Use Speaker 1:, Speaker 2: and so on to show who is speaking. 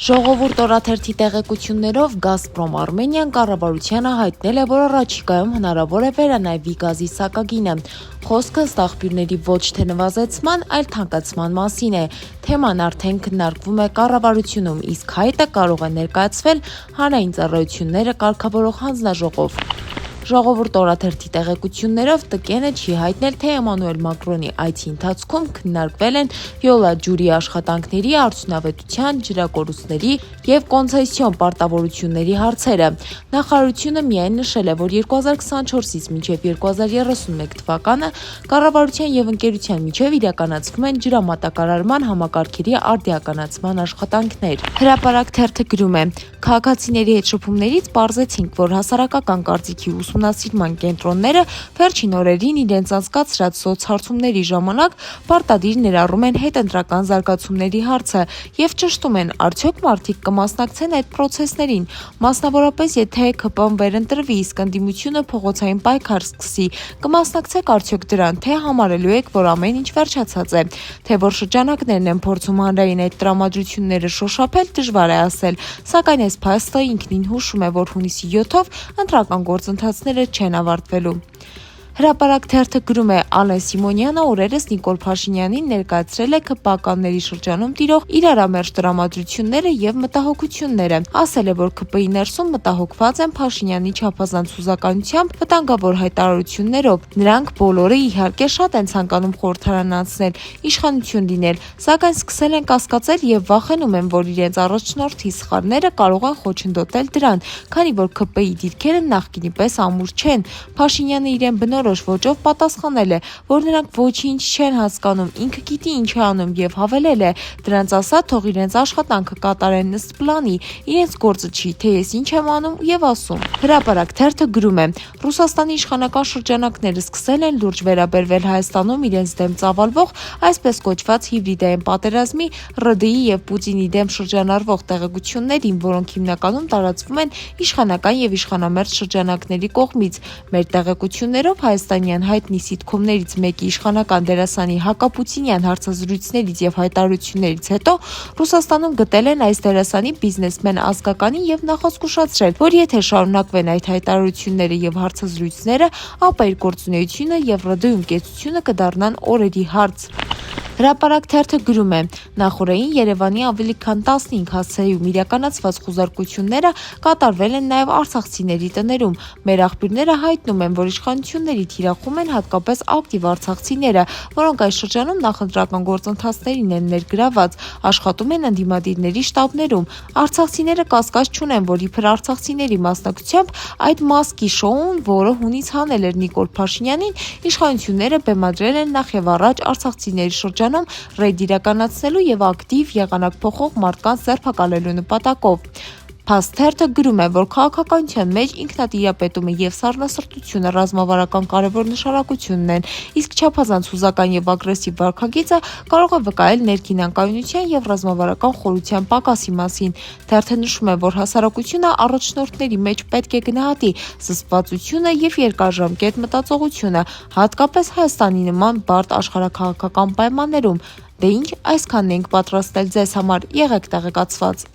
Speaker 1: Ժողովուրդ օրաթերթի տեղեկություններով Գազպրոմ Արմենիան կառավարությանը հայտնել է, որ առաջիկայում հնարավոր է վերանայվի գազի սակագինը։ Խոսքը ըստ աղբյուրների ոչ թե նվազեցման, այլ թանկացման մասին է։ Թեման արդեն քննարկվում է կառավարությունում, իսկ հայտը կարող է ներկայացվել հանրային ծառայությունները կարգավորող հանձնաժողով։ Ժողովուրդ օրաթերթի տեղեկություններով ՏԿ-ն չի հայտնել, թե Էմանուել Մակրոնի այցի ընթացքում քննարկվել են յոլա ջուրի աշխատանքների, արդյունավետության, ջրակոռուցների և կոնցեսիոն պարտավորությունների հարցերը։ Նախարարությունը միայն նշել է, որ 2024-ից մինչև 2031 թվականը կառավարության և ընկերության միջև իրականացվում են ջրամատակարարման համակարգերի արդիականացման աշխատանքներ։ Հրապարակ թերթը գրում է. «Քաղաքացիների հետ շփումներից պարզեցինք, որ հասարակական կարծիքի ուսումնասիրման կենտրոնները վերջին օրերին իրենց անցկացրած սոցհարցումների ժամանակ պարտադիր ներառում են հետընտրական զարգացումների հարցը և ճշտում են, արդյոք մարդիկ կմասնակցեն այդ պրոցեսներին, մասնավորապես եթե ՔՊ-ն վերընտրվի, իսկ ընդդիմությունը փողոցային պայքար սկսի, կմասնակցեք արդյոք դրան, թե համարելու եք, որ ամեն ինչ վերջացած է, թե որ շրջանակներն են փորձում հանրային այդ տրամադրությունները շոշափել, դժվար է ասել, սակայն այս փաստը ինքնին հուշում է, որ հունիսի 7-ով ընտրական գործընթացները չեն ավարտվելու»։ Հրապարակ թերթը գրում է. Ալեն Սիմոնյանը օրերս Նիկոլ Փաշինյանին ներկայացրել է ՔՊ-ականների շրջանում տիրող իրարամերժ տրամադրությունները և մտահոգությունները։ Ասել է, որ ՔՊ-ի ներսում մտահոգված են Փաշինյանի չափազանց հուզականությամբ, վտանգավոր հայտարարություններով։ Նրանք բոլորը իհարկե շատ են ցանկանում խորհրդարան անցնել, իշխանություն լինել, սակայն սկսել են կասկածել և վախենում են, որ իրենց առաջնորդի սխալները կարող են խոչընդոտել դրան, քանի որ ՔՊ-ի դիրքերը նախկինի պես ամուր չեն։ Փաշինյանը իրեն բնորոշ ոճով պատասխանել է, որ նրանք ոչինչ չեն հասկանում, ինքը գիտի ինչ է անում և հավելել է. «Դրանց ասա, թող իրենց աշխատանքը կատարեն ըստ պլանի, իրենց գործը չի, թե ես ինչ եմ անում և ասում»։ Հրապարակ թերթը գրում է. Ռուսաստանի իշխանական շրջանակները սկսել են լուրջ վերաբերվել Հայաստանում իրենց դեմ ծավալվող այսպես կոչված հիբրիդային պատերազմի, ՌԴ-ի և Պուտինի դեմ շրջանառվող տեղեկություններին, որոնք հիմնականում տարածվում են իշխանական և իշխանամերձ շրջանակների կողմից։ Մեր տեղեկություններով հայաստանյան հայտնի սիթքոմներից մեկի իշխանական դերասանի հակապուտինյան հարցազրույցներից և հայտարարություններից հետո Ռուսաստանում գտել են այս դերասանի բիզնեսմեն ազգականին և նախազգուշացրել, որ եթե շարունակվեն այդ հայտարարությունները և հարցազրույցները, ապա իր գործունեությունը և ՌԴ-ում կեցությունը կդառնան օրերի հարց։ Հրապարակ թերթը գրում է. Նախօրեին Երևանի ավելի քան 15 հասցեում իրականացված խուզարկությունները կատարվել են նաև արցախցիների տներում։ Մեր աղբյուրները հայտնում են, որ իշխանությունների թիրախում են հատկապես ակտիվ արցախցիները, որոնք այս շրջանում նախընտրական գործընթացներին են ներգրավված, աշխատում են ընդդիմադիրների շտաբներում։ Արցախցիները կասկած չունեն, որ իբր արցախցիների մասնակցությամբ այդ մասկի շոուն, որը հունից հանել էր Նիկոլ Փաշինյանին, իշխանությունները բեմադրել են նախևառաջ արցախցիների շրջանում ռեյդ իրականացնելու և ակտիվ եղանակ փոխող մարդկանց ձերբակալելու նպատակով։ Փաստ թերթը գրում է, որ քաղաքականության մեջ ինքնատիրապետումը և սառնասրտությունը ռազմավարական կարևոր նշանակություն ունեն, իսկ չափազանց հուզական և ագրեսիվ վարքագիծը կարող է վկայել ներքին անկայունության և ռազմավարական խորության պակասի մասին։ Թերթը նշում է, որ հասարակությունը առաջնորդների մեջ պետք է գնահատի զսպվածությունը և երկարաժամկետ մտածողությունը, հատկապես Հայաստանի նման բարդ աշխարհաքաղաքական պայմաններում։ Դե ինչ, այսքանն էինք պատրաստել ձեզ համար, եղեք տեղեկացված։